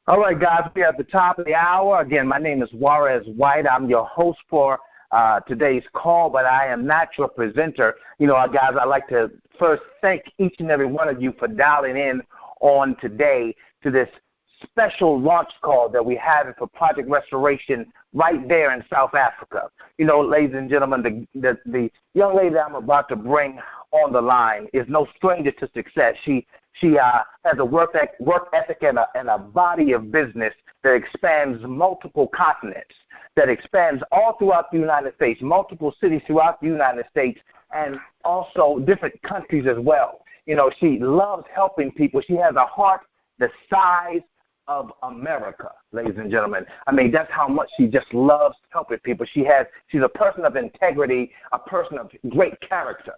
All right, guys, we're at the top of the hour. Again, my name is Juarez White. I'm your host for today's call, but I am not your presenter. Guys, I'd like to first thank each and every one of you for dialing in on today to this special launch call that we have for Project Restoration right there in South Africa. Ladies and gentlemen, the young lady that I'm about to bring on the line is no stranger to success. She has a work ethic and a body of business that expands multiple continents, that expands all throughout the United States, multiple cities throughout the United States, and also different countries as well. She loves helping people. She has a heart the size of America, ladies and gentlemen. I mean, that's how much she just loves helping people. She's a person of integrity, a person of great character.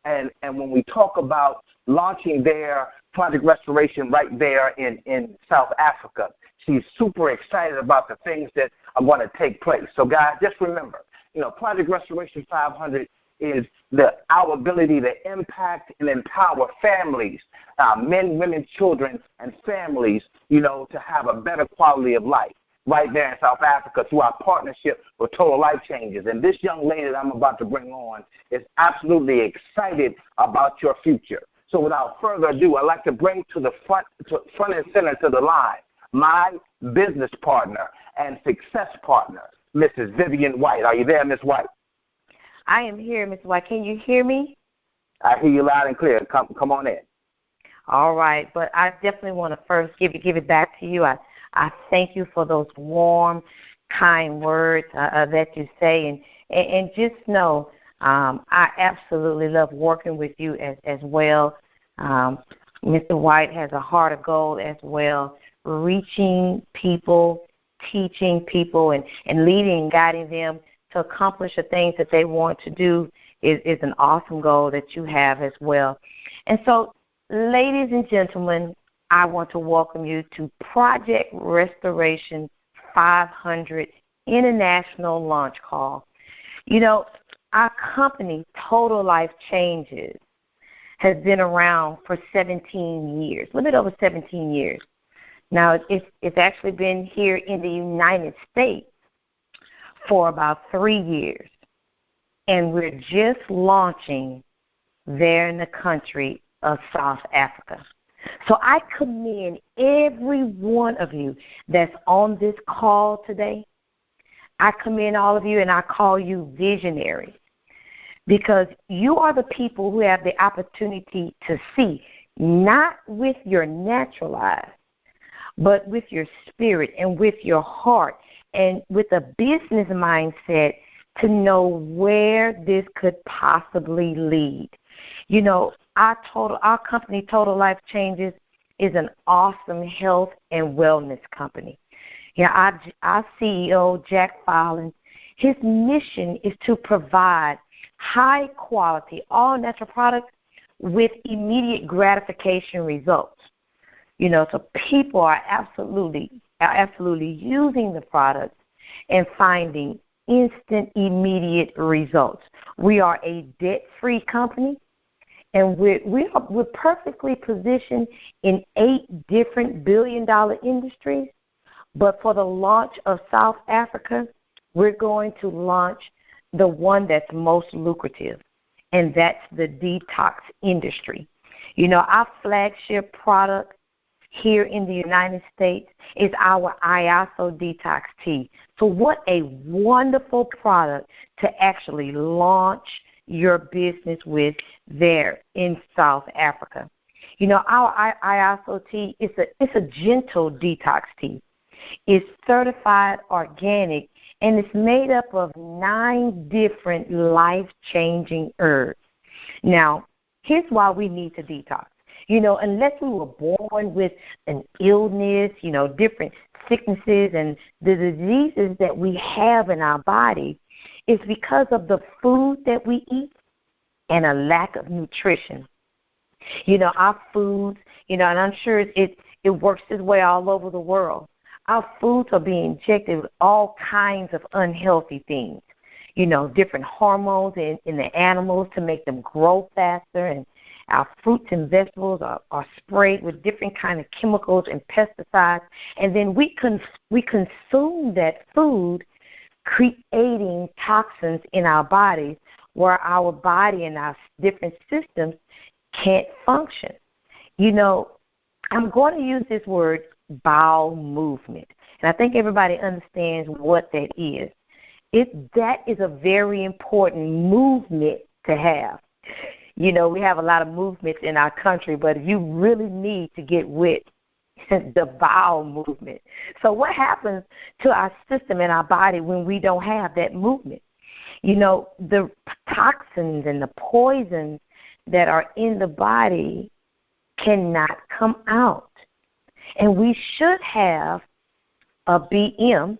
And when we talk about launching their Project Restoration right there in South Africa, she's super excited about the things that are going to take place. So, guys, just remember, Project Restoration 500 is our ability to impact and empower families, men, women, children, and families, to have a better quality of life right there in South Africa through our partnership with Total Life Changes. And this young lady that I'm about to bring on is absolutely excited about your future. So without further ado, I'd like to bring to the front and center to the line my business partner and success partner, Mrs. Vivian White. Are you there, Miss White? I am here, Ms. White. Can you hear me? I hear you loud and clear. Come on in. All right, but I definitely want to first give it back to you. I thank you for those warm, kind words that you say, and just know I absolutely love working with you as well. Mr. White has a heart of gold as well, reaching people, teaching people, and leading and guiding them to accomplish the things that they want to do is an awesome goal that you have as well. And so, ladies and gentlemen, I want to welcome you to Project Restoration 500 International Launch Call. Our company, Total Life Changes, has been around for 17 years, a little bit over 17 years. Now, it's actually been here in the United States for about 3 years, and we're just launching there in the country of South Africa. So I commend every one of you that's on this call today. I commend all of you, and I call you visionaries, because you are the people who have the opportunity to see, not with your natural eyes, but with your spirit and with your heart and with a business mindset to know where this could possibly lead. Our company, Total Life Changes, is an awesome health and wellness company. Our CEO, Jack Fallon, his mission is to provide high-quality, all-natural products with immediate gratification results. So people are absolutely using the products and finding instant, immediate results. We are a debt-free company, and we're perfectly positioned in 8 different billion-dollar industries. But for the launch of South Africa, we're going to launch the one that's most lucrative, and that's the detox industry. Our flagship product here in the United States is our ISO Detox Tea. So what a wonderful product to actually launch your business with there in South Africa. Our ISO tea, it's a gentle detox tea. It's certified organic, and it's made up of 9 different life-changing herbs. Now, here's why we need to detox. Unless we were born with an illness, different sicknesses and the diseases that we have in our body, is because of the food that we eat and a lack of nutrition. Our foods, and I'm sure it works this way all over the world. Our foods are being injected with all kinds of unhealthy things, different hormones in the animals to make them grow faster Our fruits and vegetables are sprayed with different kind of chemicals and pesticides, and then we consume that food, creating toxins in our bodies where our body and our different systems can't function. I'm going to use this word bowel movement, and I think everybody understands what that is. That is a very important movement to have. We have a lot of movements in our country, but you really need to get with the bowel movement. So what happens to our system and our body when we don't have that movement? The toxins and the poisons that are in the body cannot come out. And we should have a BM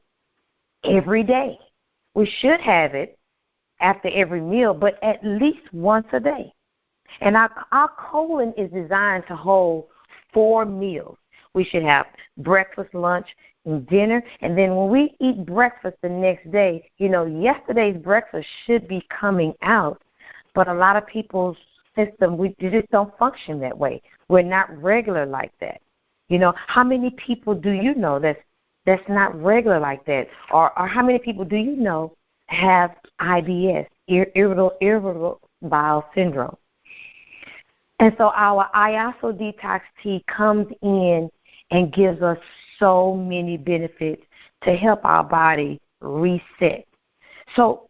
every day. We should have it after every meal, but at least once a day. And our colon is designed to hold 4 meals. We should have breakfast, lunch, and dinner. And then when we eat breakfast the next day, yesterday's breakfast should be coming out. But a lot of people's system, we just don't function that way. We're not regular like that. How many people do you know that's not regular like that? Or how many people do you know have IBS, irritable bowel syndrome? And so our IASO Detox Tea comes in and gives us so many benefits to help our body reset. So,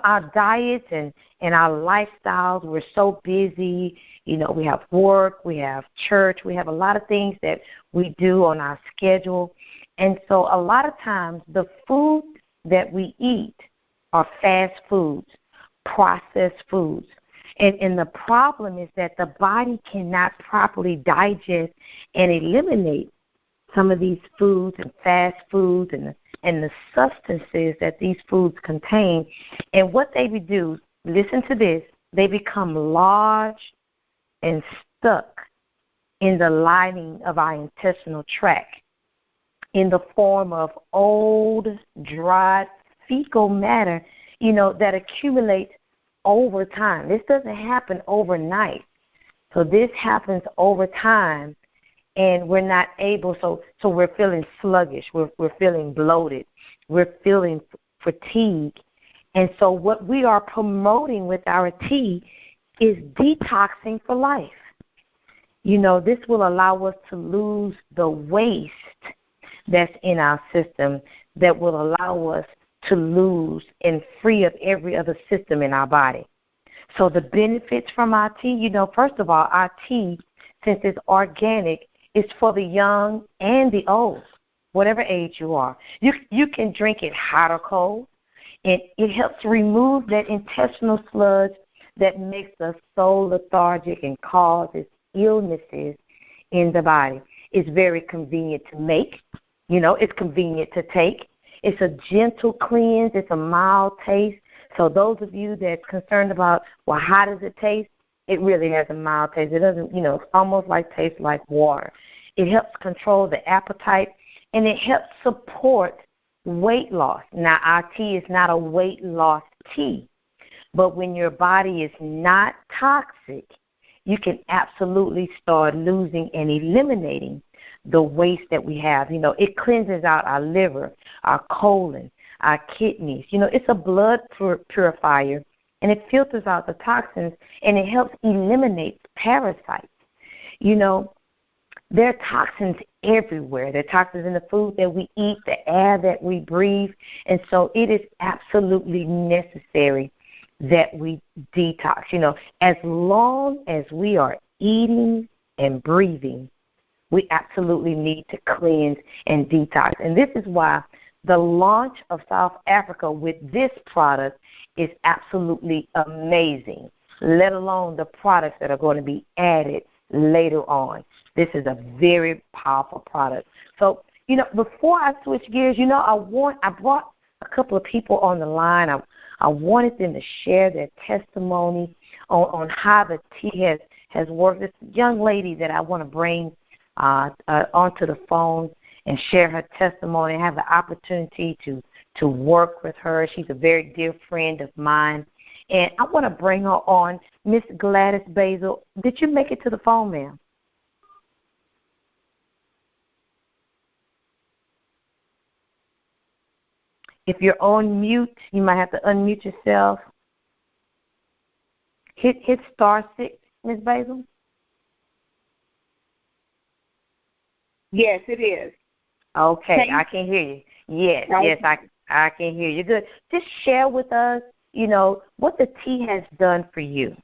our diets and our lifestyles, we're so busy. We have work, we have church, we have a lot of things that we do on our schedule. And so a lot of times the food that we eat are fast foods, processed foods. And the problem is that the body cannot properly digest and eliminate some of these foods and fast foods and the substances that these foods contain. And what they do, listen to this, they become large and stuck in the lining of our intestinal tract in the form of old, dried, fecal matter, that accumulates over time. This doesn't happen overnight. So this happens over time, and we're not able, so we're feeling sluggish, we're feeling bloated, we're feeling fatigued. And so what we are promoting with our tea is detoxing for life. This will allow us to lose the waste that's in our system, that will allow us to lose and free of every other system in our body. So the benefits from our tea, first of all, our tea, since it's organic, is for the young and the old, whatever age you are. You can drink it hot or cold, and it helps remove that intestinal sludge that makes us so lethargic and causes illnesses in the body. It's very convenient to make. It's convenient to take. It's a gentle cleanse. It's a mild taste. So those of you that's concerned about, well, how does it taste? It really has a mild taste. It doesn't, it's almost tastes like water. It helps control the appetite, and it helps support weight loss. Now, our tea is not a weight loss tea, but when your body is not toxic, you can absolutely start losing and eliminating the waste that we have. It cleanses out our liver, our colon, our kidneys. It's a blood purifier, and it filters out the toxins, and it helps eliminate parasites. There are toxins everywhere. There are toxins in the food that we eat, the air that we breathe, and so it is absolutely necessary that we detox. As long as we are eating and breathing, we absolutely need to cleanse and detox. And this is why the launch of South Africa with this product is absolutely amazing, let alone the products that are going to be added later on. This is a very powerful product. So, before I switch gears, I brought a couple of people on the line. I wanted them to share their testimony on how the tea has worked. This young lady that I want to bring onto the phone and share her testimony. I have the opportunity to work with her. She's a very dear friend of mine, And I want to bring her on. Miss Gladys Basil, did you make it to the phone, ma'am? If you're on mute, you might have to unmute yourself. Hit *6, Miss Basil. Yes, it is. Okay, I can hear you. Yes, I can hear you. Good. Just share with us, what the tea has done for you.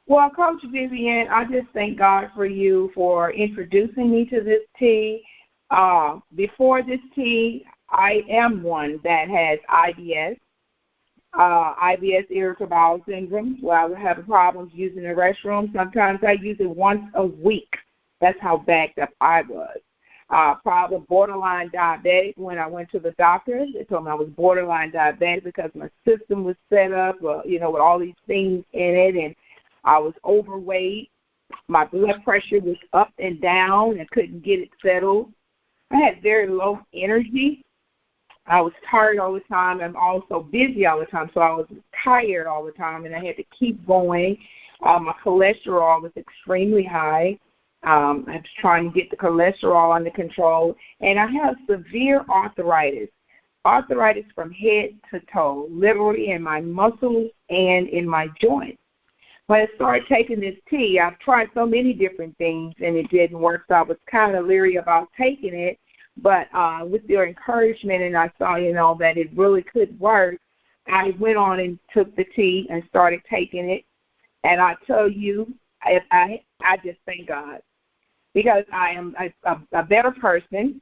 Well, Coach Vivian, I just thank God for you for introducing me to this tea. Before this tea, I am one that has IBS, irritable bowel syndrome, where I would have problems using the restroom. Sometimes I use it once a week. That's how backed up I was. Probably borderline diabetic. When I went to the doctor, they told me I was borderline diabetic because my system was set up, with all these things in it, and I was overweight. My blood pressure was up and down and couldn't get it settled. I had very low energy. I was tired all the time. I'm also busy all the time, so I was tired all the time, and I had to keep going. My cholesterol was extremely high. I was trying to get the cholesterol under control, and I have severe arthritis from head to toe, literally in my muscles and in my joints. When I started taking this tea, I've tried so many different things, and it didn't work, so I was kind of leery about taking it. But with your encouragement, and I saw, that it really could work, I went on and took the tea and started taking it. And I tell you, I just thank God, because I am a better person.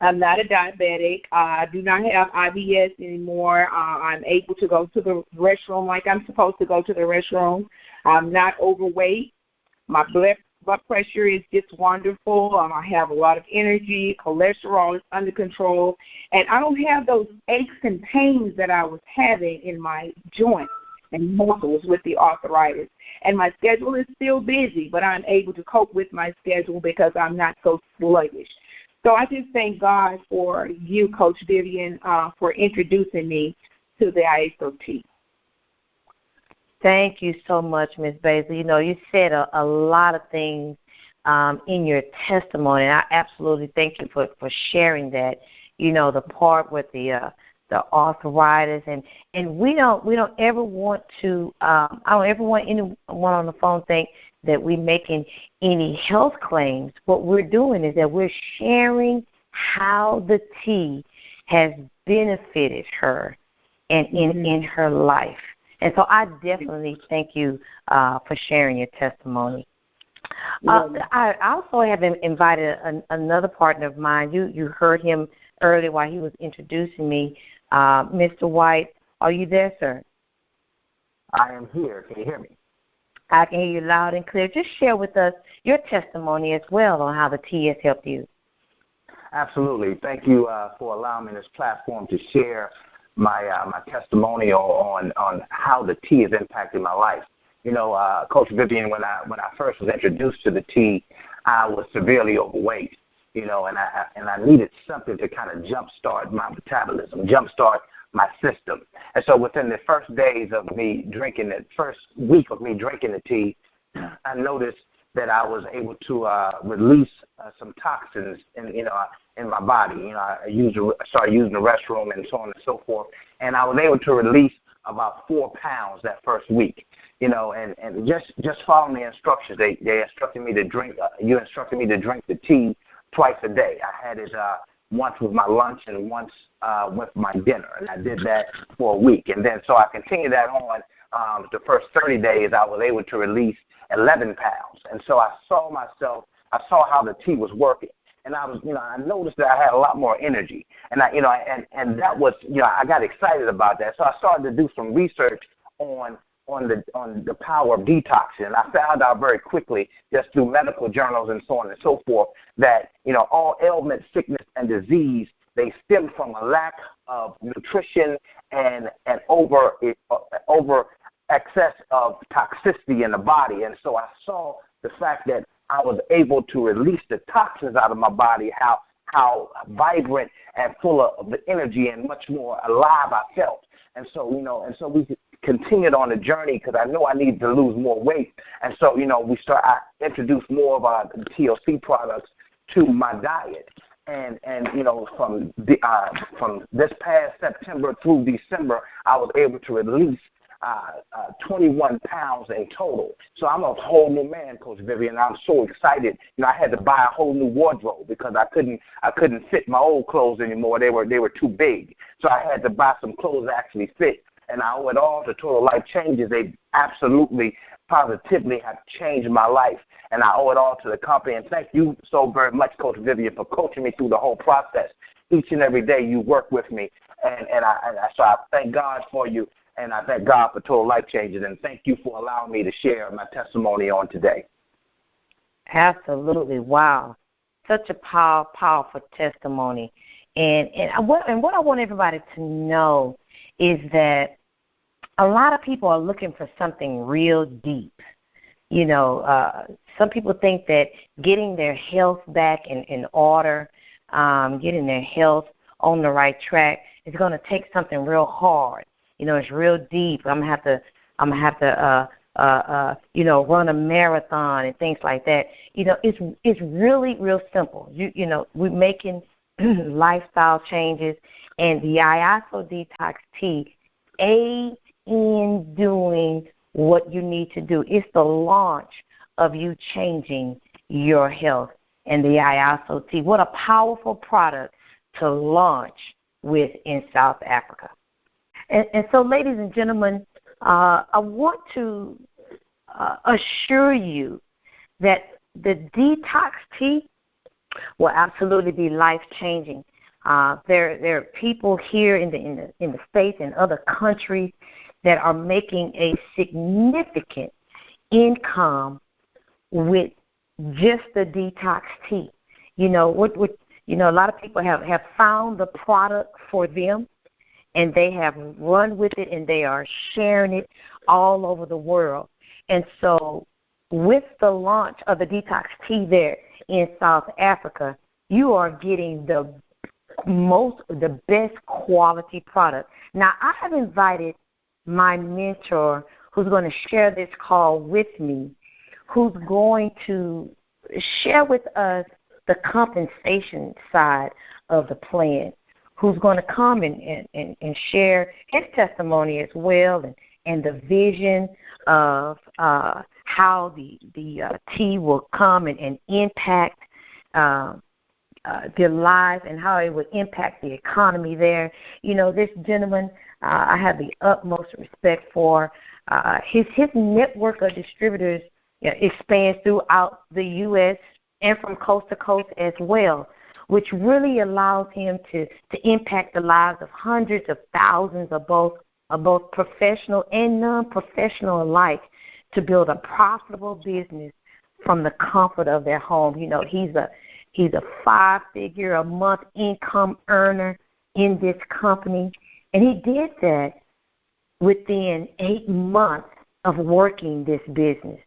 I'm not a diabetic. I do not have IBS anymore. I'm able to go to the restroom like I'm supposed to go to the restroom. I'm not overweight. My blood pressure is just wonderful. I have a lot of energy. Cholesterol is under control. And I don't have those aches and pains that I was having in my joints and muscles with the arthritis. And my schedule is still busy, but I'm able to cope with my schedule because I'm not so sluggish. So I just thank God for you, Coach Vivian, for introducing me to the ISO tea. Thank you so much, Ms. Basil. You said a lot of things in your testimony, and I absolutely thank you for sharing that. The part with the arthritis, and we don't ever want to. I don't ever want anyone on the phone think that we're making any health claims. What we're doing is that we're sharing how the tea has benefited her and in her life. And so I definitely thank you for sharing your testimony. I also have invited another partner of mine. You heard him earlier while he was introducing me. Mr. White, are you there, sir? I am here. Can you hear me? I can hear you loud and clear. Just share with us your testimony as well on how the tea has helped you. Absolutely. Thank you for allowing me this platform to share my testimonial on how the tea has impacted my life. Coach Vivian, when I first was introduced to the tea, I was severely overweight. And I needed something to kind of jumpstart my metabolism, jumpstart my system. And so within the first days of me drinking it, first week of me drinking the tea, I noticed that I was able to release some toxins in my body. I started using the restroom and so on and so forth, and I was able to release about 4 pounds that first week. And just following the instructions, they instructed me to drink. You instructed me to drink the tea twice a day. I had it once with my lunch and once with my dinner, and I did that for a week. And then so I continued that on. The first 30 days, I was able to release 11 pounds. And so I saw how the tea was working. And I noticed that I had a lot more energy. And and that was, I got excited about that. So I started to do some research on the power of detoxing. And I found out very quickly, just through medical journals and so on and so forth, that, all ailment, sickness, and disease, they stem from a lack of nutrition and over excess of toxicity in the body. And so I saw the fact that I was able to release the toxins out of my body, how vibrant and full of the energy and much more alive I felt. And so, we continued on the journey because I knew I needed to lose more weight. And so, I introduced more of our TLC products to my diet. And from this past September through December, I was able to release 21 pounds in total. So I'm a whole new man, Coach Vivian. I'm so excited. I had to buy a whole new wardrobe because I couldn't fit my old clothes anymore. They were too big. So I had to buy some clothes that actually fit. And I owe it all to Total Life Changes. They absolutely, positively have changed my life. And I owe it all to the company. And thank you so very much, Coach Vivian, for coaching me through the whole process. Each and every day you work with me. So I thank God for you. And I thank God for Total Life Changes, and thank you for allowing me to share my testimony on today. Absolutely. Wow. Such a powerful testimony. And what I want everybody to know is that a lot of people are looking for something real deep. Some people think that getting their health back in order, getting their health on the right track is going to take something real hard. It's real deep. I'm gonna have to run a marathon and things like that. It's really real simple. We're making lifestyle changes, and the ISO Detox Tea aids in doing what you need to do. It's the launch of you changing your health, and the ISO Tea. What a powerful product to launch with in South Africa. And so, ladies and gentlemen, I want to assure you that the detox tea will absolutely be life-changing. There are people here in the States and other countries that are making a significant income with just the detox tea. A lot of people have found the product for them, and they have run with it, and they are sharing it all over the world. And so with the launch of the detox tea there in South Africa, you are getting the best quality product. Now, I have invited my mentor who's going to share this call with me, who's going to share with us the compensation side of the plan, who's going to come and share his testimony as well, and the vision of how the tea will come and impact their lives and how it would impact the economy there. This gentleman, I have the utmost respect for. His network of distributors expands throughout the U.S. and from coast to coast as well, which really allows him to impact the lives of hundreds of thousands of both professional and non-professional alike, to build a profitable business from the comfort of their home. He's a 5-figure a month income earner in this company, and he did that within 8 months of working this business.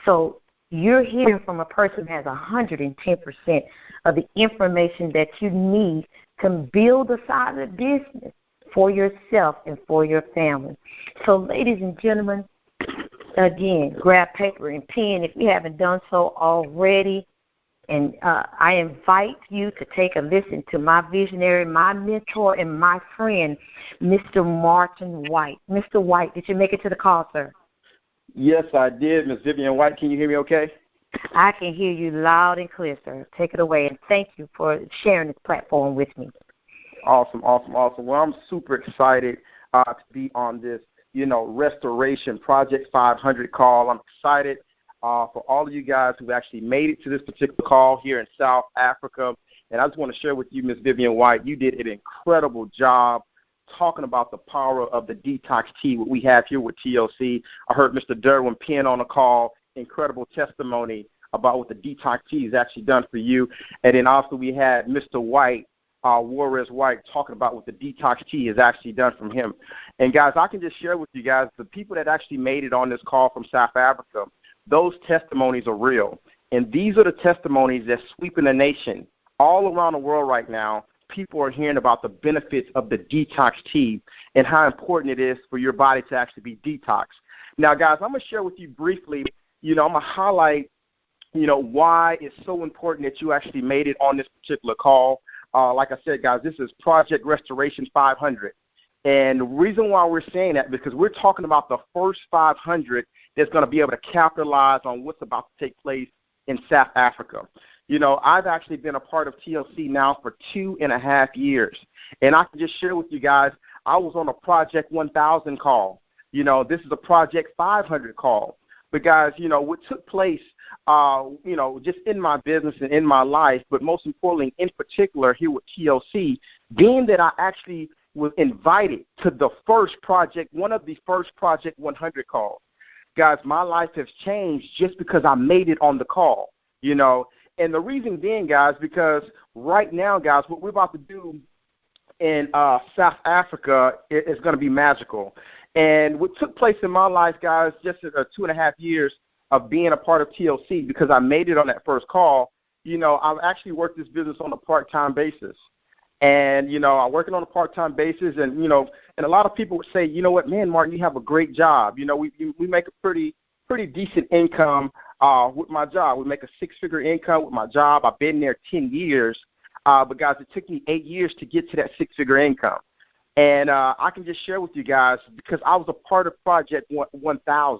So you're hearing from a person who has 110% of the information that you need to build a solid business for yourself and for your family. So, ladies and gentlemen, again, grab paper and pen if you haven't done so already. And I invite you to take a listen to my visionary, my mentor, and my friend, Mr. Martin White. Mr. White, did you make it to the call, sir? Yes, I did, Ms. Vivian White. Can you hear me okay? I can hear you loud and clear, sir. Take it away, and thank you for sharing this platform with me. Awesome. Well, I'm super excited to be on this, Restoration Project 500 call. I'm excited for all of you guys who actually made it to this particular call here in South Africa. And I just want to share with you, Ms. Vivian White, you did an incredible job talking about the power of the detox tea, what we have here with TLC. I heard Mr. Derwin Penn on the call, incredible testimony about what the detox tea has actually done for you. And then also we had Mr. White, Juarez White, talking about what the detox tea has actually done from him. And, guys, I can just share with you guys, the people that actually made it on this call from South Africa, those testimonies are real. And these are the testimonies that's sweeping the nation all around the world right now, people are hearing about the benefits of the detox tea and how important it is for your body to actually be detoxed. Now, guys, I'm going to share with you briefly, I'm going to highlight, why it's so important that you actually made it on this particular call. Like I said, guys, this is Project Restoration 500. And the reason why we're saying that, because we're talking about the first 500 that's going to be able to capitalize on what's about to take place in South Africa. I've actually been a part of TLC now for 2.5 years. And I can just share with you guys, I was on a Project 1000 call. This is a Project 500 call. But, guys, what took place, just in my business and in my life, but most importantly, in particular here with TLC, being that I actually was invited to the first project, one of the first Project 100 calls. Guys, my life has changed just because I made it on the call, And the reason being, guys, because right now, guys, what we're about to do in South Africa is going to be magical. And what took place in my life, guys, just 2.5 years of being a part of TLC, because I made it on that first call, I've actually worked this business on a part-time basis. And, I'm working on a part-time basis, and, and a lot of people would say, you know what, man, Martin, you have a great job. We make a pretty decent income with my job. We make a 6-figure income with my job. I've been there 10 years. But, guys, it took me 8 years to get to that 6-figure income. And I can just share with you guys, because I was a part of Project 1000,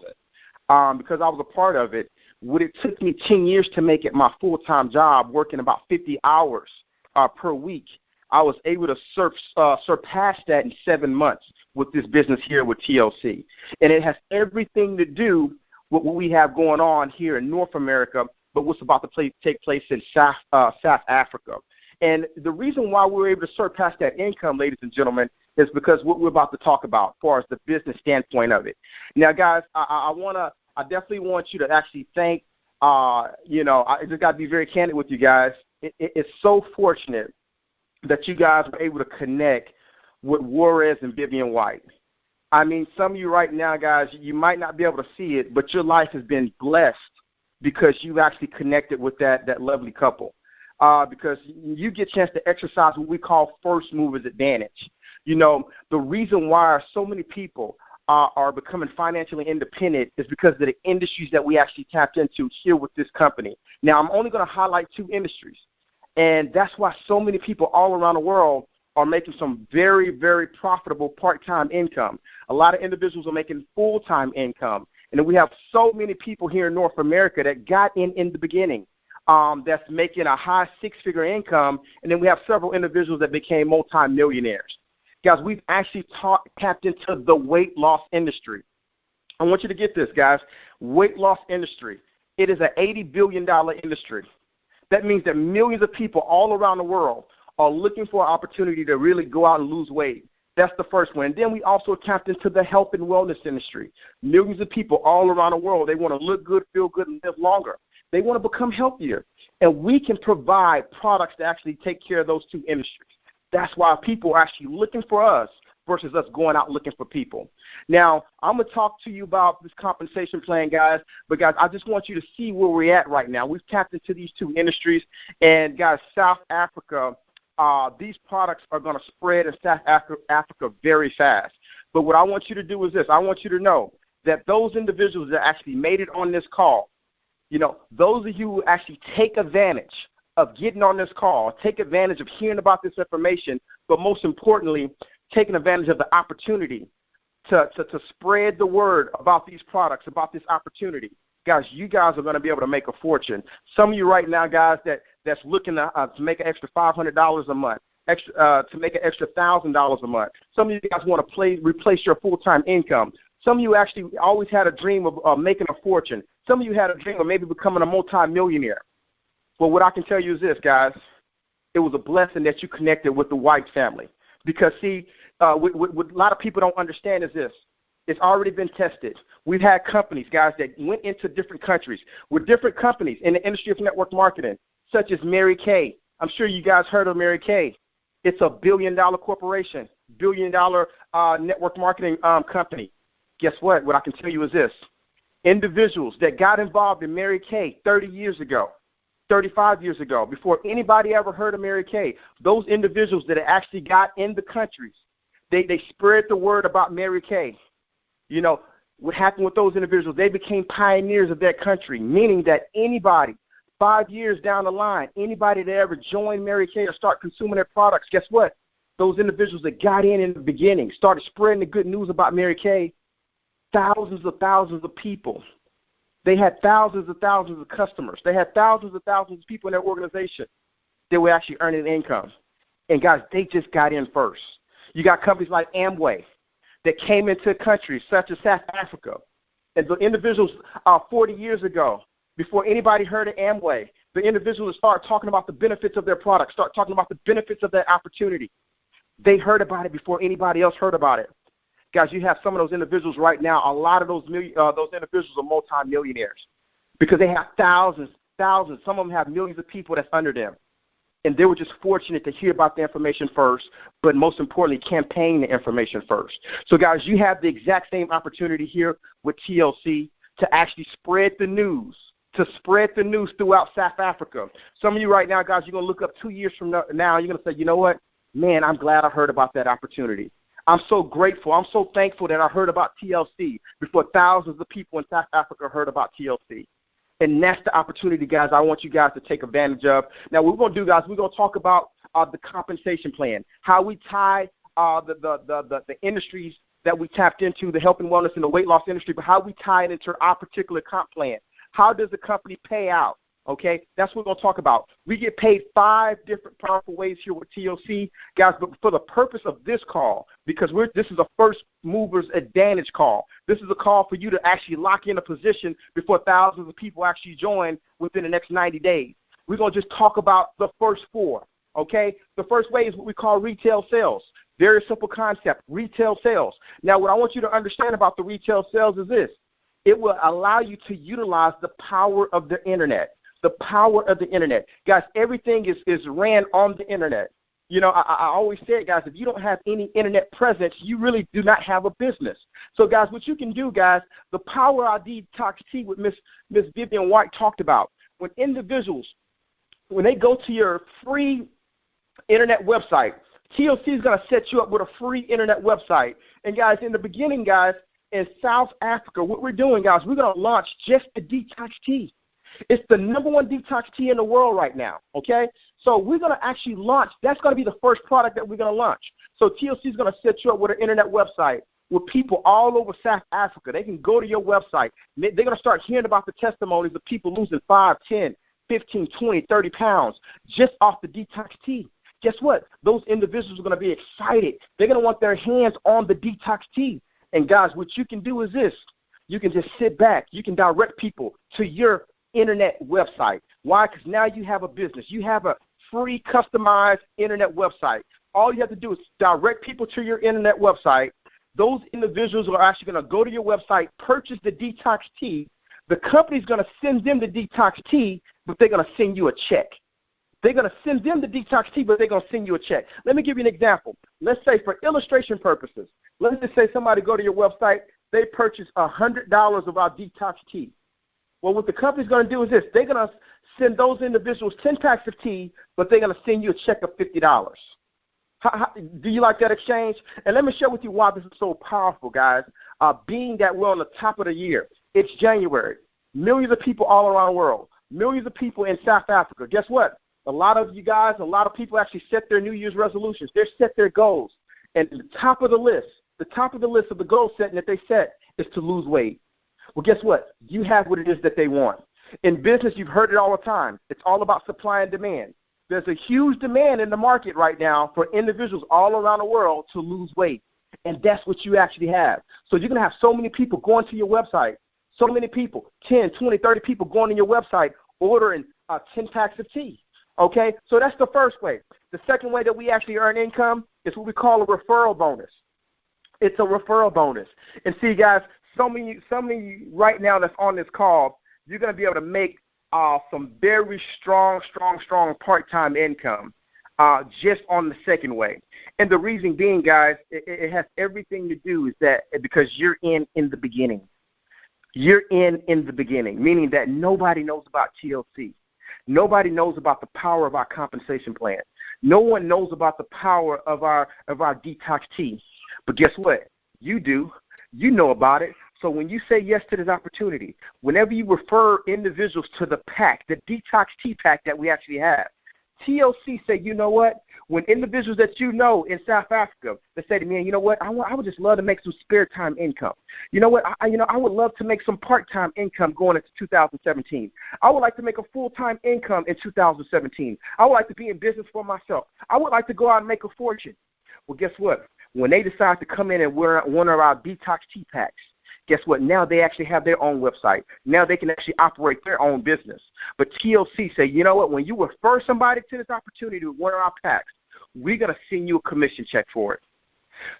because I was a part of it, what it took me 10 years to make it my full-time job, working about 50 hours per week, I was able to surpass that in 7 months with this business here with TLC. And it has everything to do with what we have going on here in North America, but what's about to take place in South Africa. And the reason why we were able to surpass that income, ladies and gentlemen, is because what we're about to talk about as far as the business standpoint of it. Now, guys, I definitely want you to actually thank, I just got to be very candid with you guys. It's so fortunate that you guys were able to connect with Juarez and Vivian White. I mean, some of you right now, guys, you might not be able to see it, but your life has been blessed because you've actually connected with that lovely couple. Because you get a chance to exercise what we call first movers advantage. The reason why so many people are becoming financially independent is because of the industries that we actually tapped into here with this company. Now, I'm only going to highlight 2 industries, and that's why so many people all around the world are making some very, very profitable part-time income. A lot of individuals are making full-time income, and then we have so many people here in North America that got in the beginning. That's making a high 6-figure income, and then we have several individuals that became multimillionaires. Guys, we've actually tapped into the weight loss industry. I want you to get this, guys. Weight loss industry. It is an $80 billion industry. That means that millions of people all around the world are looking for an opportunity to really go out and lose weight. That's the first one. And then we also tapped into the health and wellness industry. Millions of people all around the world, they want to look good, feel good, and live longer. They want to become healthier. And we can provide products to actually take care of those 2 industries. That's why people are actually looking for us versus us going out looking for people. Now, I'm going to talk to you about this compensation plan, guys. But, guys, I just want you to see where we're at right now. We've tapped into these 2 industries. And, guys, South Africa, these products are going to spread in South Africa very fast. But what I want you to do is this. I want you to know that those individuals that actually made it on this call, those of you who actually take advantage of getting on this call, take advantage of hearing about this information, but most importantly, taking advantage of the opportunity to spread the word about these products, about this opportunity. Guys, you guys are going to be able to make a fortune. Some of you right now, guys, that's looking to make an extra $500 a month, to make an extra $1,000 a month. Some of you guys want to replace your full-time income. Some of you actually always had a dream of making a fortune. Some of you had a dream of maybe becoming a multimillionaire. Well, what I can tell you is this, guys. It was a blessing that you connected with the White family. Because, see, what a lot of people don't understand is this. It's already been tested. We've had companies, guys, that went into different countries with different companies in the industry of network marketing, such as Mary Kay. I'm sure you guys heard of Mary Kay. It's a billion-dollar corporation, billion-dollar network marketing company. Guess what? What I can tell you is this. Individuals that got involved in Mary Kay 30 years ago, 35 years ago, before anybody ever heard of Mary Kay, those individuals that actually got in the countries, they spread the word about Mary Kay. You know, what happened with those individuals, they became pioneers of that country, meaning that anybody, 5 years down the line, anybody that ever joined Mary Kay or start consuming their products, guess what? Those individuals that got in the beginning, started spreading the good news about Mary Kay, thousands of people. They had thousands of customers. They had thousands of people in their organization that were actually earning income. And, guys, they just got in first. You got companies like Amway that came into countries such as South Africa. And the individuals 40 years ago, before anybody heard of Amway, the individuals start talking about the benefits of their product, start talking about the benefits of that opportunity. They heard about it before anybody else heard about it. Guys, you have some of those individuals right now. A lot of those individuals are multimillionaires because they have thousands. Some of them have millions of people that's under them. And they were just fortunate to hear about the information first, but most importantly, campaign the information first. So, guys, you have the exact same opportunity here with TLC to actually spread the news, throughout South Africa. Some of you right now, guys, you're going to look up 2 years from now, and you're going to say, you know what? Man, I'm glad I heard about that opportunity. I'm so grateful. I'm so thankful that I heard about TLC before thousands of people in South Africa heard about TLC. And that's the opportunity, guys, I want you guys to take advantage of. Now, what we're going to do, guys, we're going to talk about the compensation plan, how we tie the industries that we tapped into, the health and wellness and the weight loss industry, but how we tie it into our particular comp plan. How does the company pay out? Okay, that's what we're going to talk about. We get paid 5 different powerful ways here with TLC, guys, but for the purpose of this call, because this is a first movers advantage call. This is a call for you to actually lock in a position before thousands of people actually join within the next 90 days. We're going to just talk about the first 4, okay? The first way is what we call retail sales. Very simple concept, retail sales. Now, what I want you to understand about the retail sales is this. It will allow you to utilize the power of the Internet. The power of the Internet. Guys, everything is ran on the Internet. You know, I always say, guys, if you don't have any Internet presence, you really do not have a business. So, guys, what you can do, guys, the power of Detox Tea, what Miss Vivian White talked about, when individuals, when they go to your free Internet website, TLC is going to set you up with a free Internet website. And, guys, in the beginning, guys, in South Africa, what we're doing, guys, we're going to launch just the Detox Tea. It's the #1 detox tea in the world right now, okay? So we're going to actually launch. That's going to be the first product that we're going to launch. So TLC is going to set you up with an Internet website with people all over South Africa. They can go to your website. They're going to start hearing about the testimonies of people losing 5, 10, 15, 20, 30 pounds just off the detox tea. Guess what? Those individuals are going to be excited. They're going to want their hands on the detox tea. And, guys, what you can do is this. You can just sit back. You can direct people to your Internet website. Why? Because now you have a business. You have a free customized Internet website. All you have to do is direct people to your Internet website. Those individuals are actually going to go to your website, purchase the detox tea. The company's going to send them the detox tea, but they're going to send you a check. They're going to send them the detox tea, but they're going to send you a check. Let me give you an example. Let's say for illustration purposes, let's just say somebody go to your website, they purchase $100 of our detox tea. Well, what the company's going to do is this. They're going to send those individuals 10 packs of tea, but they're going to send you a check of $50. Do you like that exchange? And let me share with you why this is so powerful, guys. Being that we're on the top of the year, it's January. Millions of people all around the world, millions of people in South Africa. Guess what? A lot of you guys, a lot of people actually set their New Year's resolutions. They set their goals. And the top of the list of the goal setting that they set is to lose weight. Well, guess what? You have what it is that they want. In business, you've heard it all the time. It's all about supply and demand. There's a huge demand in the market right now for individuals all around the world to lose weight, and that's what you actually have. So you're going to have so many people going to your website, so many people, 10, 20, 30 people going to your website ordering 10 packs of tea, okay? So that's the first way. The second way that we actually earn income is what we call a referral bonus. It's a referral bonus. And see, guys, so many right now that's on this call, you're going to be able to make some very strong part-time income just on the second way. And the reason being, guys, it has everything to do is that because you're in the beginning. You're in the beginning, meaning that nobody knows about TLC. Nobody knows about the power of our compensation plan. No one knows about the power of our detox tea. But guess what? You do. You know about it. So when you say yes to this opportunity, whenever you refer individuals to the pack, the detox tea pack that we actually have, TLC say, you know what? When individuals that you know in South Africa, they say to me, you know what? I would just love to make some spare time income. You know what? I would love to make some part-time income going into 2017. I would like to make a full-time income in 2017. I would like to be in business for myself. I would like to go out and make a fortune. Well, guess what? When they decide to come in and wear one of our detox tea packs, guess what? Now they actually have their own website. Now they can actually operate their own business. But TLC say, you know what? When you refer somebody to this opportunity with one of our packs, we're going to send you a commission check for it.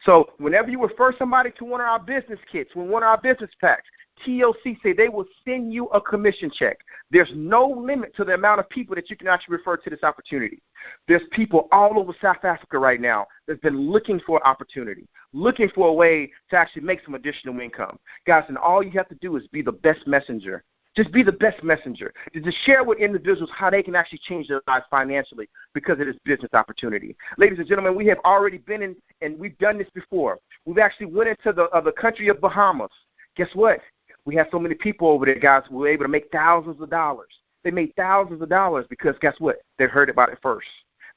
So whenever you refer somebody to one of our business kits, one of our business packs, TLC say they will send you a commission check. There's no limit to the amount of people that you can actually refer to this opportunity. There's people all over South Africa right now that's been looking for an opportunity, looking for a way to actually make some additional income. Guys, and all you have to do is be the best messenger. Just be the best messenger. Just share with individuals how they can actually change their lives financially because of this business opportunity. Ladies and gentlemen, we have already been in, and we've done this before. We've actually went into the country of Bahamas. Guess what? We have so many people over there, guys, who were able to make thousands of dollars. They made thousands of dollars because guess what? They heard about it first.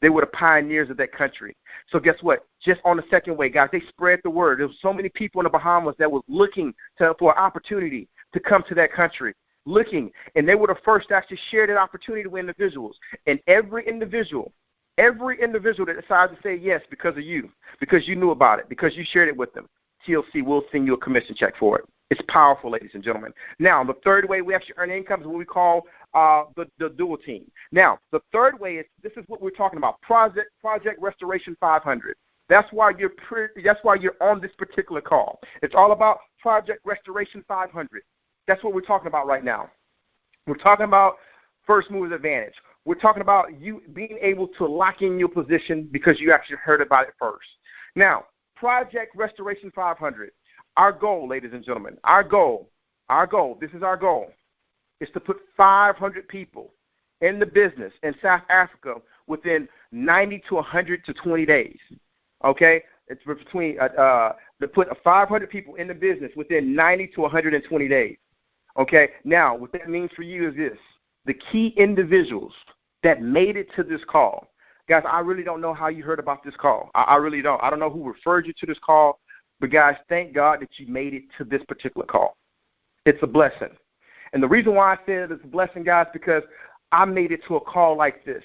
They were the pioneers of that country. So guess what? Just on the second way, guys, they spread the word. There were so many people in the Bahamas that were looking for an opportunity to come to that country, looking, and they were the first to actually share that opportunity with individuals. And every individual that decides to say yes because of you, because you knew about it, because you shared it with them, TLC will send you a commission check for it. It's powerful, ladies and gentlemen. Now, the third way we actually earn income is what we call the dual team. Now, the third way is, this is what we're talking about, Project Restoration 500. That's why you're on this particular call. It's all about Project Restoration 500. That's what we're talking about right now. We're talking about first mover's advantage. We're talking about you being able to lock in your position because you actually heard about it first. Now, Project Restoration 500. Our goal, ladies and gentlemen, our goal, this is our goal, is to put 500 people in the business in South Africa within 90 to 120 days. Okay? It's between to put 500 people in the business within 90 to 120 days. Okay? Now, what that means for you is this. The key individuals that made it to this call. Guys, I really don't know how you heard about this call. I really don't. I don't know who referred you to this call. But, guys, thank God that you made it to this particular call. It's a blessing. And the reason why I said it's a blessing, guys, because I made it to a call like this,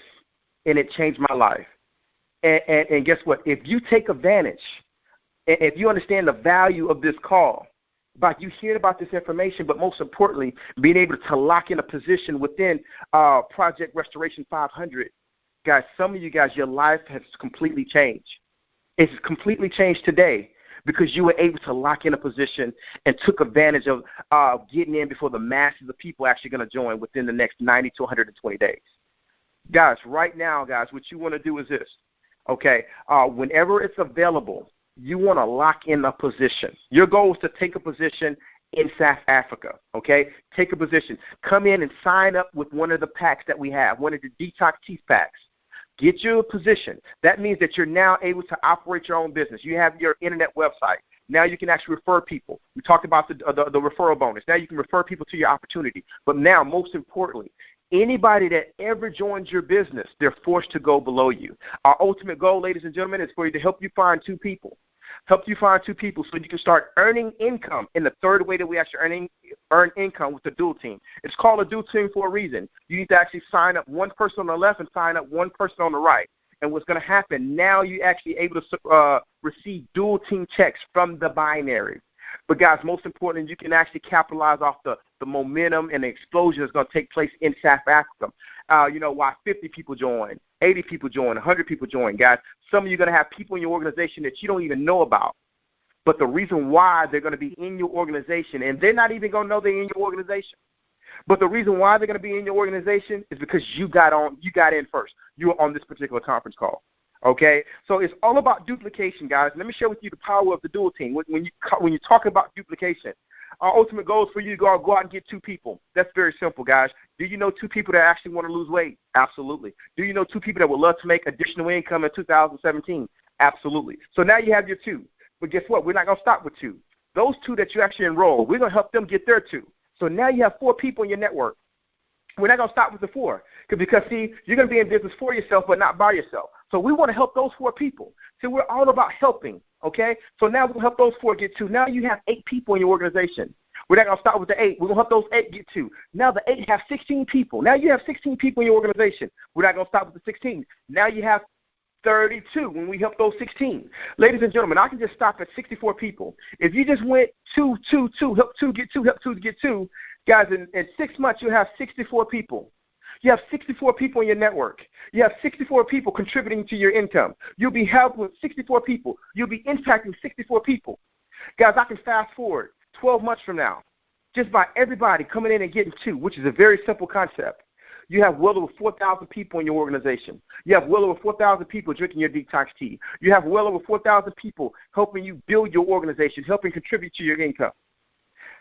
and it changed my life. And guess what? If you take advantage, if you understand the value of this call, by you hearing about this information, but most importantly, being able to lock in a position within Project Restoration 500, guys, some of you guys, your life has completely changed. It's completely changed today. Because you were able to lock in a position and took advantage of getting in before the masses of people actually going to join within the next 90 to 120 days. Guys, right now, guys, what you want to do is this, okay? Whenever it's available, you want to lock in a position. Your goal is to take a position in South Africa, okay? Take a position. Come in and sign up with one of the packs that we have, one of the Detox Teeth packs. Get you a position. That means that you're now able to operate your own business. You have your internet website. Now you can actually refer people. We talked about the referral bonus. Now you can refer people to your opportunity. But now, most importantly, anybody that ever joins your business, they're forced to go below you. Our ultimate goal, ladies and gentlemen, is for you to help you find two people. Help you find two people so you can start earning income in the third way that we actually earn income with the dual team. It's called a dual team for a reason. You need to actually sign up one person on the left and sign up one person on the right. And what's going to happen, now you're actually able to receive dual team checks from the binary. But, guys, most importantly, you can actually capitalize off the momentum and the explosion that's going to take place in South Africa. Why 50 people join, 80 people join, 100 people join, guys. Some of you are going to have people in your organization that you don't even know about. But the reason why they're going to be in your organization, and they're not even going to know they're in your organization, but the reason why they're going to be in your organization is because you got in first. You were on this particular conference call. Okay? So it's all about duplication, guys. Let me share with you the power of the dual team. When you talk about duplication, our ultimate goal is for you to go out and get 2 people. That's very simple, guys. Do you know 2 people that actually want to lose weight? Absolutely. Do you know 2 people that would love to make additional income in 2017? Absolutely. So now you have your 2. But guess what? We're not going to stop with 2. Those 2 that you actually enroll, we're going to help them get their 2. So now you have 4 people in your network. We're not going to stop with the 4 because, see, you're going to be in business for yourself but not by yourself. So we want to help those 4 people. See, we're all about helping, okay? So now we're going to help those 4 get 2. Now you have 8 people in your organization. We're not going to start with the 8. We're going to help those 8 get 2. Now the 8 have 16 people. Now you have 16 people in your organization. We're not going to stop with the 16. Now you have 32 when we help those 16. Ladies and gentlemen, I can just stop at 64 people. If you just went 2, 2, 2, help 2 get 2, help 2 get 2, guys, in 6 months you'll have 64 people. You have 64 people in your network. You have 64 people contributing to your income. You'll be helping with 64 people. You'll be impacting 64 people. Guys, I can fast forward 12 months from now just by everybody coming in and getting 2, which is a very simple concept. You have well over 4,000 people in your organization. You have well over 4,000 people drinking your detox tea. You have well over 4,000 people helping you build your organization, helping contribute to your income.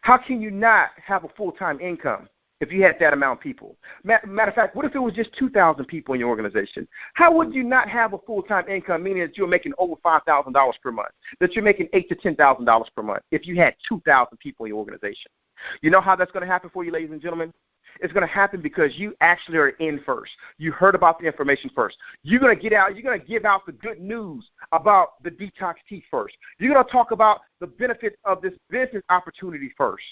How can you not have a full-time income if you had that amount of people? Matter of fact, what if it was just 2,000 people in your organization? How would you not have a full-time income, meaning that you're making over $5,000 per month, that you're making $8,000 to $10,000 per month if you had 2,000 people in your organization? You know how that's going to happen for you, ladies and gentlemen? It's going to happen because you actually are in first. You heard about the information first. You're going to get out. You're going to give out the good news about the detox tea first. You're going to talk about the benefits of this business opportunity first.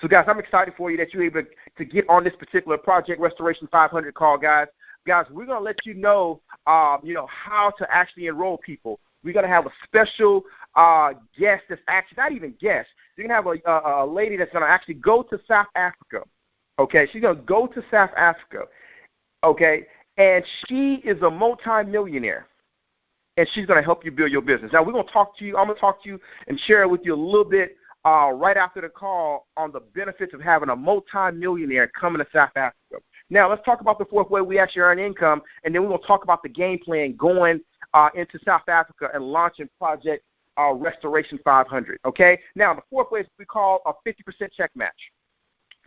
So, guys, I'm excited for you that you're able to get on this particular Project Restoration 500 call, guys. Guys, we're going to let you know, how to actually enroll people. We're going to have a special guest that's actually not even guest. You're going to have a lady that's going to actually go to South Africa. Okay, she's going to go to South Africa, okay, and she is a multi-millionaire, and she's going to help you build your business. Now, we're going to talk to you. I'm going to talk to you and share with you a little bit right after the call on the benefits of having a multi-millionaire coming to South Africa. Now, let's talk about the 4th way we actually earn income, and then we're going to talk about the game plan going into South Africa and launching Project Restoration 500, okay? Now, the 4th way is what we call a 50% check match.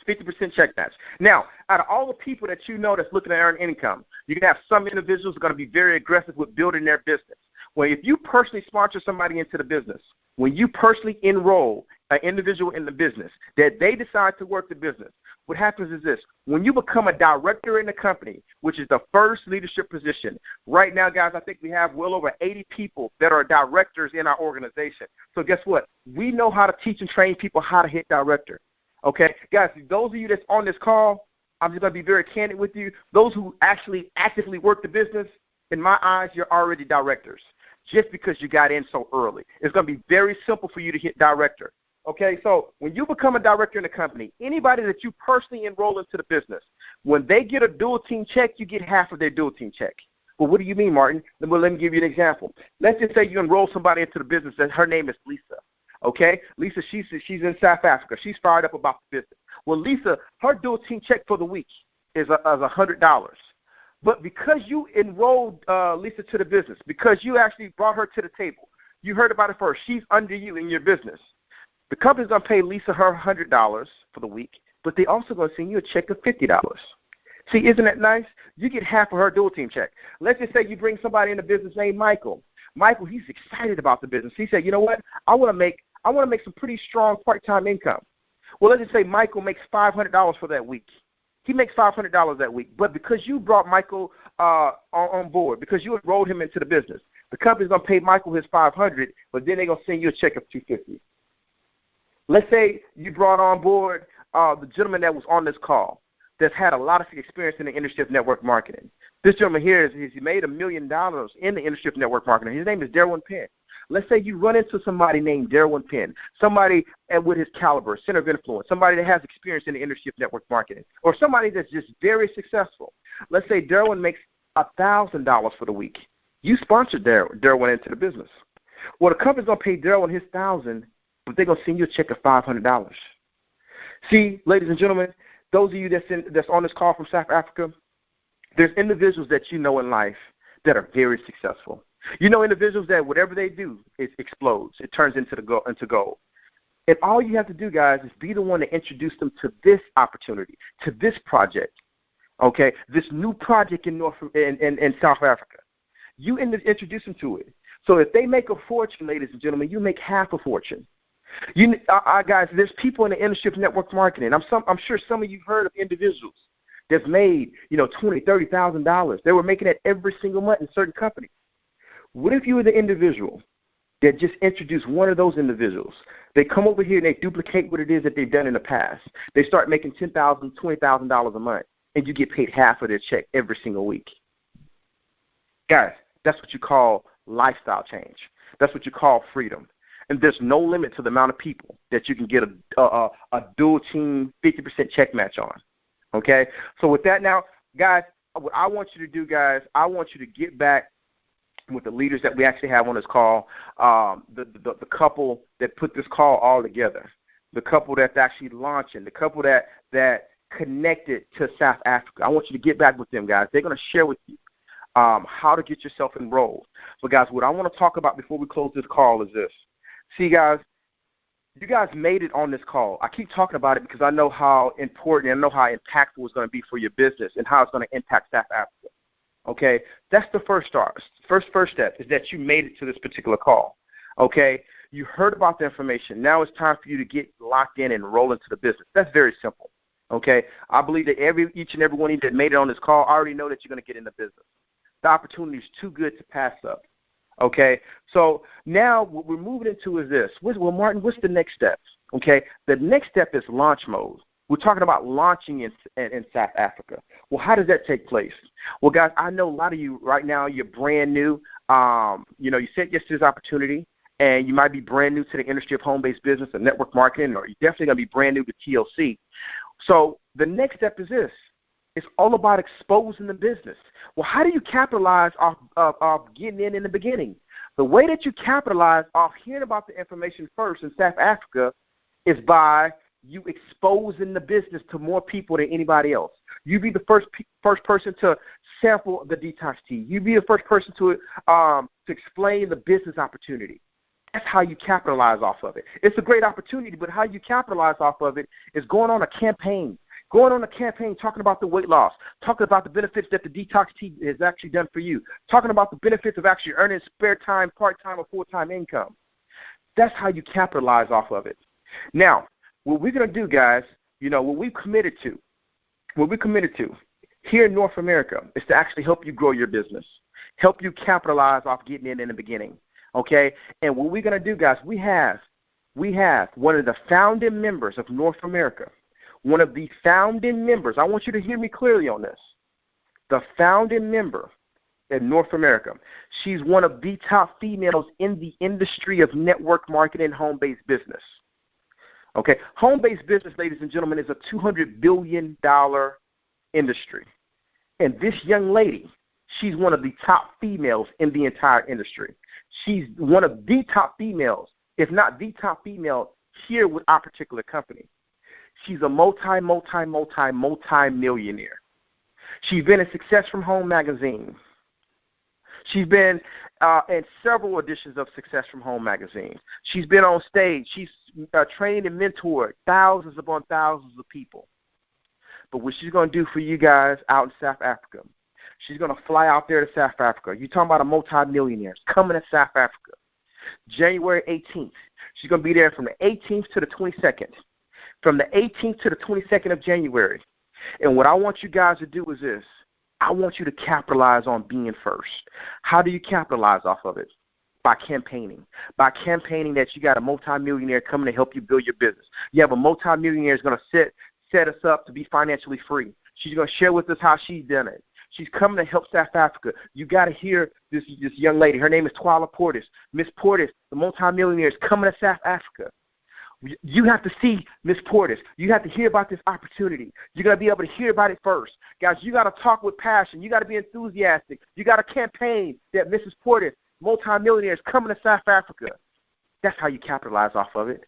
50% check match. Now, out of all the people that you know that's looking to earn income, you can have some individuals who are going to be very aggressive with building their business. Well, if you personally sponsor somebody into the business, when you personally enroll an individual in the business, that they decide to work the business, what happens is this. When you become a director in the company, which is the first leadership position, right now, guys, I think we have well over 80 people that are directors in our organization. So guess what? We know how to teach and train people how to hit director. Okay, guys, those of you that's on this call, I'm just going to be very candid with you. Those who actually actively work the business, in my eyes, you're already directors just because you got in so early. It's going to be very simple for you to hit director. Okay, so when you become a director in the company, anybody that you personally enroll into the business, when they get a dual team check, you get half of their dual team check. Well, what do you mean, Martin? Well, let me give you an example. Let's just say you enroll somebody into the business, and her name is Lisa. Okay, Lisa, she's in South Africa. She's fired up about the business. Well, Lisa, her dual team check for the week is $100. But because you enrolled Lisa to the business, because you actually brought her to the table, you heard about it first. She's under you in your business. The company's going to pay Lisa her $100 for the week, but they also going to send you a check of $50. See, isn't that nice? You get half of her dual team check. Let's just say you bring somebody in the business named Michael. Michael, he's excited about the business. He said, you know what? I want to make some pretty strong part-time income. Well, let's just say Michael makes $500 for that week. He makes $500 that week. But because you brought Michael on board, because you enrolled him into the business, the company's going to pay Michael his $500, but then they're going to send you a check of $250. Let's say you brought on board the gentleman that was on this call that's had a lot of experience in the industry of network marketing. This gentleman here, he made $1 million in the industry of network marketing. His name is Darwin Penn. Let's say you run into somebody named Darwin Penn, somebody with his caliber, center of influence, somebody that has experience in the industry of network marketing, or somebody that's just very successful. Let's say Darwin makes $1,000 for the week. You sponsored Darwin into the business. Well, the company's going to pay Darwin his $1,000, but they're going to send you a check of $500. See, ladies and gentlemen, those of you that's on this call from South Africa, there's individuals that you know in life that are very successful. You know individuals that whatever they do, it explodes. It turns into gold. And all you have to do, guys, is be the one to introduce them to this opportunity, to this project, okay, this new project in South Africa. You introduce them to it. So if they make a fortune, ladies and gentlemen, you make half a fortune. Guys, there's people in the industry of network marketing. I'm sure some of you heard of individuals that's made, $20,000, $30,000. They were making it every single month in certain companies. What if you were the individual that just introduced one of those individuals? They come over here and they duplicate what it is that they've done in the past. They start making $10,000, $20,000 a month, and you get paid half of their check every single week. Guys, that's what you call lifestyle change. That's what you call freedom. And there's no limit to the amount of people that you can get a dual team 50% check match on. Okay? So with that now, guys, what I want you to do, guys, I want you to get back with the leaders that we actually have on this call, the couple that put this call all together, the couple that's actually launching, the couple that connected to South Africa. I want you to get back with them, guys. They're going to share with you how to get yourself enrolled. So, guys, what I want to talk about before we close this call is this. See, guys, you guys made it on this call. I keep talking about it because I know how important and I know how impactful it's going to be for your business and how it's going to impact South Africa. Okay? That's the first start. First step is that you made it to this particular call. Okay? You heard about the information. Now it's time for you to get locked in and roll into the business. That's very simple. Okay? I believe that each and every one of you that made it on this call already know that you're going to get in the business. The opportunity is too good to pass up. Okay, so now what we're moving into is this. Well, Martin, what's the next step? Okay, the next step is launch mode. We're talking about launching in South Africa. Well, how does that take place? Well, guys, I know a lot of you right now, you're brand new. You said yes to this opportunity, and you might be brand new to the industry of home-based business and network marketing, or you're definitely going to be brand new to TLC. So the next step is this. It's all about exposing the business. Well, how do you capitalize off getting in the beginning? The way that you capitalize off hearing about the information first in South Africa is by you exposing the business to more people than anybody else. You be the first person to sample the detox tea. You be the first person to explain the business opportunity. That's how you capitalize off of it. It's a great opportunity, but how you capitalize off of it is going on a campaign. Going on a campaign, talking about the weight loss, talking about the benefits that the detox tea has actually done for you, talking about the benefits of actually earning spare time, part-time, or full-time income. That's how you capitalize off of it. Now, what we're going to do, guys, what we've committed to here in North America is to actually help you grow your business, help you capitalize off getting in the beginning, okay? And what we're going to do, guys, we have one of the founding members of North America. One of the founding members, I want you to hear me clearly on this, the founding member in North America. She's one of the top females in the industry of network marketing and home-based business. Okay, home-based business, ladies and gentlemen, is a $200 billion industry. And this young lady, she's one of the top females in the entire industry. She's one of the top females, if not the top female, here with our particular company. She's a multi-millionaire. She's been in Success from Home magazine. She's been in several editions of Success from Home magazine. She's been on stage. She's trained and mentored thousands upon thousands of people. But what she's going to do for you guys out in South Africa, she's going to fly out there to South Africa. You're talking about a multi-millionaire coming to South Africa. January 18th. She's going to be there from the 18th to the 22nd. From the 18th to the 22nd of January. And what I want you guys to do is this. I want you to capitalize on being first. How do you capitalize off of it? By campaigning. By campaigning that you got a multimillionaire coming to help you build your business. You have a multimillionaire who's going to set us up to be financially free. She's going to share with us how she's done it. She's coming to help South Africa. You got to hear this young lady. Her name is Twala Portis. Miss Portis, the multimillionaire, is coming to South Africa. You have to see Miss Portis. You have to hear about this opportunity. You're going to be able to hear about it first. Guys, you got to talk with passion. You got to be enthusiastic. You got to campaign that Mrs. Portis, multimillionaire, is coming to South Africa. That's how you capitalize off of it.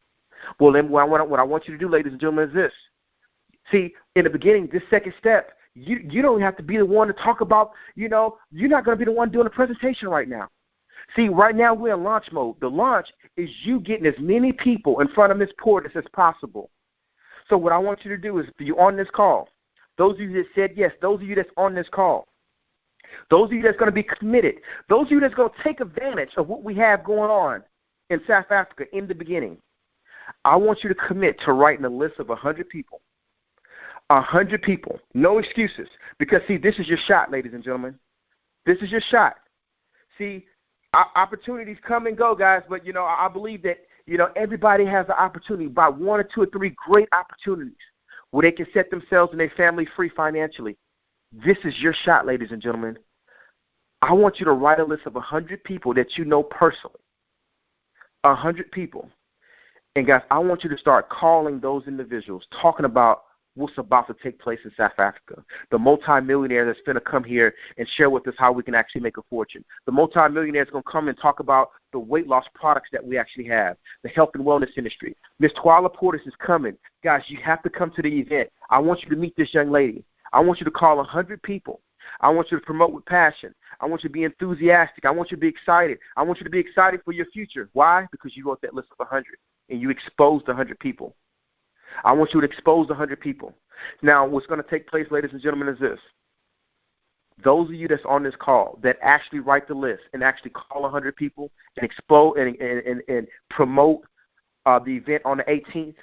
Well, then what I want you to do, ladies and gentlemen, is this. See, in the beginning, this second step, you don't have to be the one to talk about, you're not going to be the one doing the presentation right now. See, right now we're in launch mode. The launch is you getting as many people in front of Ms. Portis as possible. So what I want you to do is, if you're on this call, those of you that said yes, those of you that's on this call, those of you that's going to be committed, those of you that's going to take advantage of what we have going on in South Africa in the beginning, I want you to commit to writing a list of 100 people. 100 people. No excuses. Because, see, this is your shot, ladies and gentlemen. This is your shot. See, opportunities come and go, guys, but, I believe that, everybody has an opportunity, by 1 or 2 or 3 great opportunities where they can set themselves and their family free financially. This is your shot, ladies and gentlemen. I want you to write a list of 100 people that you know personally. 100 people. And, guys, I want you to start calling those individuals, talking about what's about to take place in South Africa. The multimillionaire that's going to come here and share with us how we can actually make a fortune. The multimillionaire is going to come and talk about the weight loss products that we actually have, the health and wellness industry. Ms. Twala Portis is coming. Guys, you have to come to the event. I want you to meet this young lady. I want you to call 100 people. I want you to promote with passion. I want you to be enthusiastic. I want you to be excited. I want you to be excited for your future. Why? Because you wrote that list of 100 and you exposed 100 people. I want you to expose 100 people. Now, what's going to take place, ladies and gentlemen, is this. Those of you that's on this call that actually write the list and actually call 100 people and expose and promote the event on the 18th,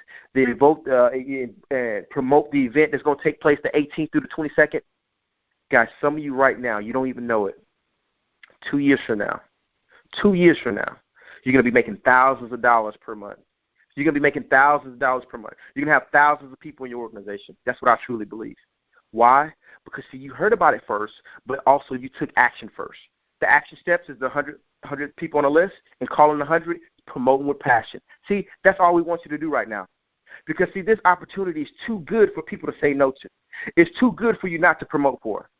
promote the event that's going to take place the 18th through the 22nd. Guys, some of you right now, you don't even know it. 2 years from now, you're going to be making thousands of dollars per month. You're going to be making thousands of dollars per month. You're going to have thousands of people in your organization. That's what I truly believe. Why? Because, see, you heard about it first, but also you took action first. The action steps is the 100 people on the list and calling 100, promoting with passion. See, that's all we want you to do right now. Because, see, this opportunity is too good for people to say no to. It's too good for you not to promote for.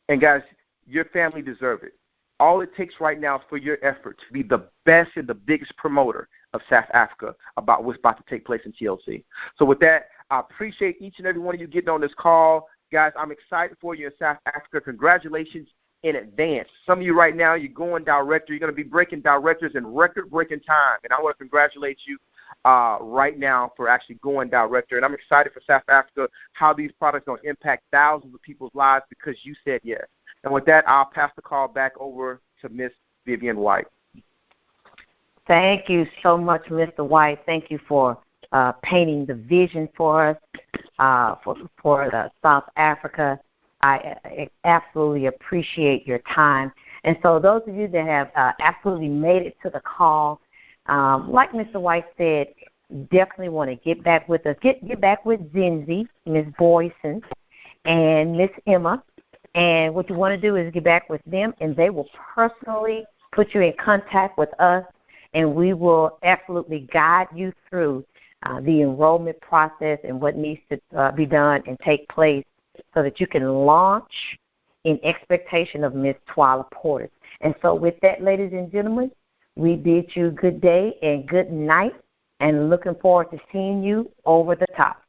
And, guys, your family deserves it. All it takes right now is for your effort to be the best and the biggest promoter of South Africa about what's about to take place in TLC. So with that, I appreciate each and every one of you getting on this call. Guys, I'm excited for you in South Africa. Congratulations in advance. Some of you right now, you're going director. You're going to be breaking directors in record-breaking time. And I want to congratulate you right now for actually going director. And I'm excited for South Africa, how these products are going to impact thousands of people's lives because you said yes. And with that, I'll pass the call back over to Miss Vivian White. Thank you so much, Mr. White. Thank you for painting the vision for us, for South Africa. I absolutely appreciate your time. And so those of you that have absolutely made it to the call, like Mr. White said, definitely want to get back with us. Get back with Zinzi, Ms. Boyson, and Miss Emma. And what you want to do is get back with them, and they will personally put you in contact with us, and we will absolutely guide you through the enrollment process and what needs to be done and take place so that you can launch in expectation of Ms. Twala Portis. And so with that, ladies and gentlemen, we bid you good day and good night, and looking forward to seeing you over the top.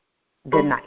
Good night.